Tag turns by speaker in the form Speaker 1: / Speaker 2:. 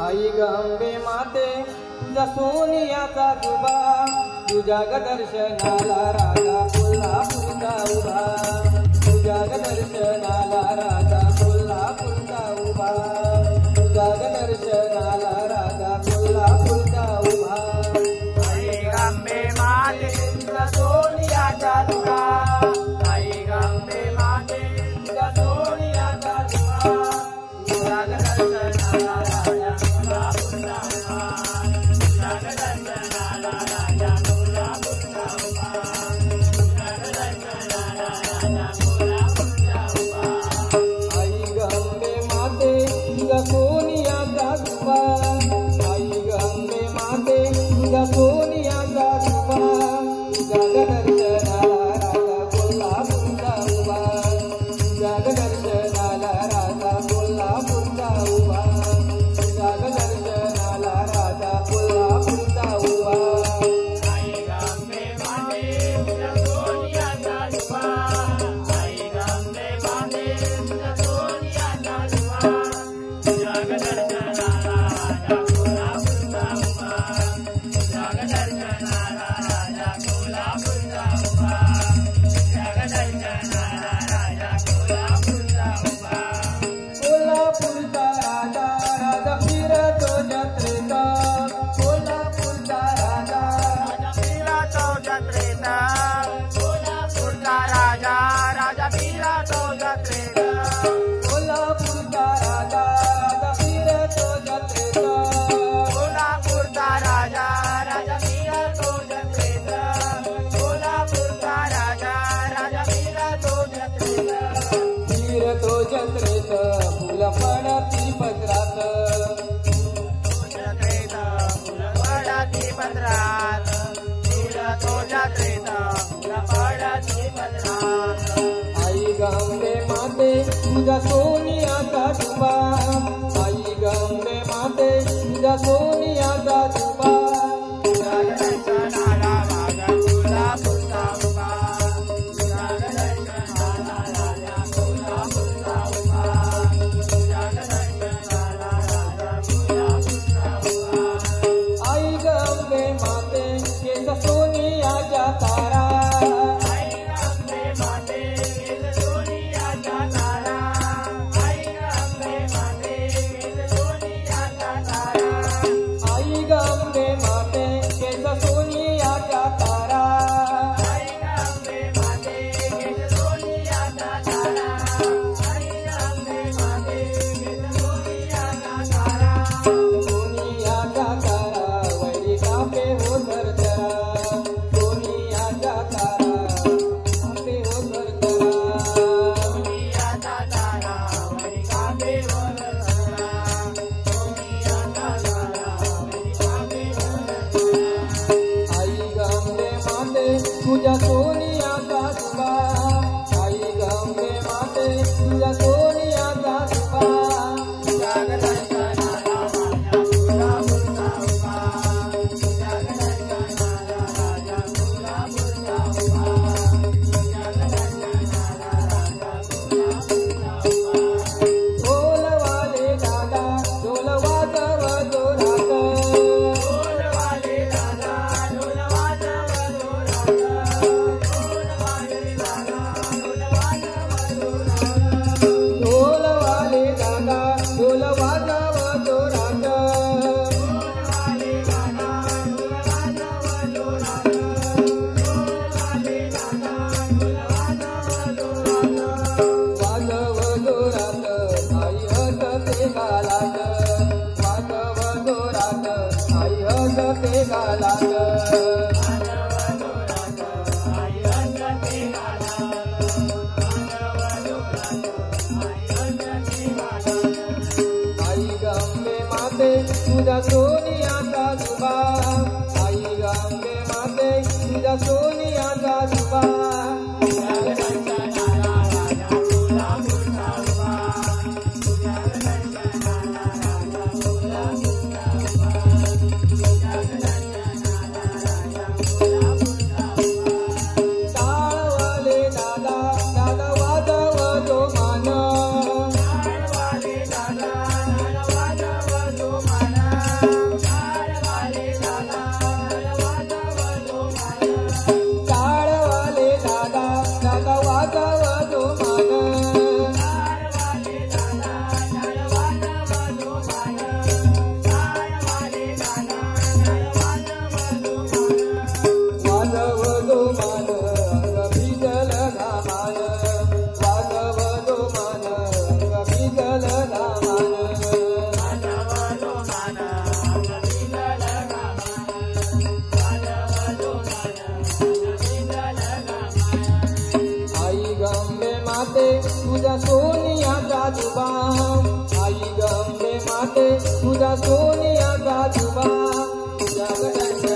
Speaker 1: आई ग अंबे माते तुझा सोनियाचा जुबा, तुझ्या ग दर्शनाला राजा कोल्हापूरचा उभा, तुझ्या ग दर्शनाला राजा कोल्हापूरचा उभा, तुझ्या ग दर्शनाला राजा कोल्हापूरचा उभा.
Speaker 2: आई ग अंबे माते तुझा सोनियाचा जुबा, आई ग अंबे माते तुझा सोनियाचा जुबा, तुझ्या ग दर्शनाला राजा कोल्हापूरचा उभा, तुझ्या ग दर्शनाला राजा कोल्हापूरचा उभा, तुझ्या ग दर्शनाला राजा कोल्हापूरचा उभा.
Speaker 1: आई ग अंबे माते तुझा सोनियाचा जुबा, आई ग अंबे माते तुझा सोनियाचा जुबा, तुझ्या ग दर्शनाला राजा कोल्हापूरचा उभा, तुझ्या ग दर्शनाला राजा कोल्हापूरचा उभा, तुझ्या ग दर्शनाला राजा कोल्हापूरचा उभा.
Speaker 2: आई ग अंबे माते तुझा सोनियाचा जुबा, आई ग अंबे माते तुझा सोनियाचा जुबा, तुझ्या ग दर्शनाला राजा कोल्हापूरचा उभा, तुझ्या ग दर्शनाला राजा कोल्हापूरचा उभा, तुझ्या ग दर्शनाला राजा कोल्हापूरचा उभा.
Speaker 1: कोल्हापूरचा राजा राजा फिरतो जत्रेचा, कोल्हापूरचा राजा
Speaker 2: राजा फिरतो जत्रेचा, कोल्हापूरचा राजा राजा फिरतो जत्रेचा,
Speaker 1: कोल्हापूरचा राजा राजा फिरतो जत्रेचा,
Speaker 2: कोल्हापूरचा राजा राजा फिरतो जत्रेचा, कोल्हापूरचा राजा राजा फिरतो जत्रेचा,
Speaker 1: फिरतो जत्रेत फुल पडती पत्रात,
Speaker 2: जत्रेचा फुल पडती पत्रात, फिरतो जत्रेचा फुल पडती पत्रात.
Speaker 1: आई ग अंबे माते तुझा सोनियाचा जुबा, आई ग अंबे माते तुझा सोनियाचा जुबा,
Speaker 2: तुझ्या ग दर्शनाला राजा कोल्हापूरचा उभा, तुझ्या ग दर्शनाला राजा कोल्हापूरचा उभा, तुझ्या ग दर्शनाला राजा कोल्हापूरचा उभा.
Speaker 1: आई ग अंबे माते केस सोनियाच्या तारा,
Speaker 2: आई ग अंबे माते केस सोनियाचा तारा, आई ग अंबे माते केस सोनियाचा तारा,
Speaker 1: आई ग अंबे माते केस सोनियाच्या तारा,
Speaker 2: आई ग अंबे माते केस सोनियाचा तारा, आई ग अंबे माते केस सोनियाचा तारा.
Speaker 1: सोनियाच्या तारा वैरी कापे हो धरतरा, सोनियाच्या तारा कापे हो धरतरा,
Speaker 2: सोनियाचा तारा वरी कापे वरतरा, सोनियाचा तारा वरी कापे वरतरा.
Speaker 1: आई ग अंबे माते तुझ्या सोनियाचा जुबा, आई ग अंबे माते तुझ्या सोनियाचा जुबा,
Speaker 2: तुझ्या ग दर्शनाला राजा कोल्हापूरचा उभा, तुझ्या ग दर्शनाला राजा कोल्हापूरचा उभा, तुझ्या ग दर्शनाला राजा कोल्हापूरचा उभा.
Speaker 1: ढोलवाले दादा ढोल वाजव जोरात,
Speaker 2: ढोलवाले दादा ढोल वाजव जोरात, ढोलवाले दादा ढोल वाजव जोरात,
Speaker 1: ढोलवाले दादा ढोल वाजव जोरात,
Speaker 2: ढोलवाले दादा ढोल वाजव जोरात, ढोलवाले दादा ढोल वाजव जोरात.
Speaker 1: वाजव जोरात आई हसते गालात, वाजव जोरात आई हसते गालात, आई ग अंबे माते तुझा सोनियाचा जुबा, आई ग अंबे माते तुझा सोनियाचा जुबा, टाळवाले दादा दादा वाजव जोमान,
Speaker 2: दादा
Speaker 1: तुझा सोनियाचा तुबा तुझ्या गटांच्या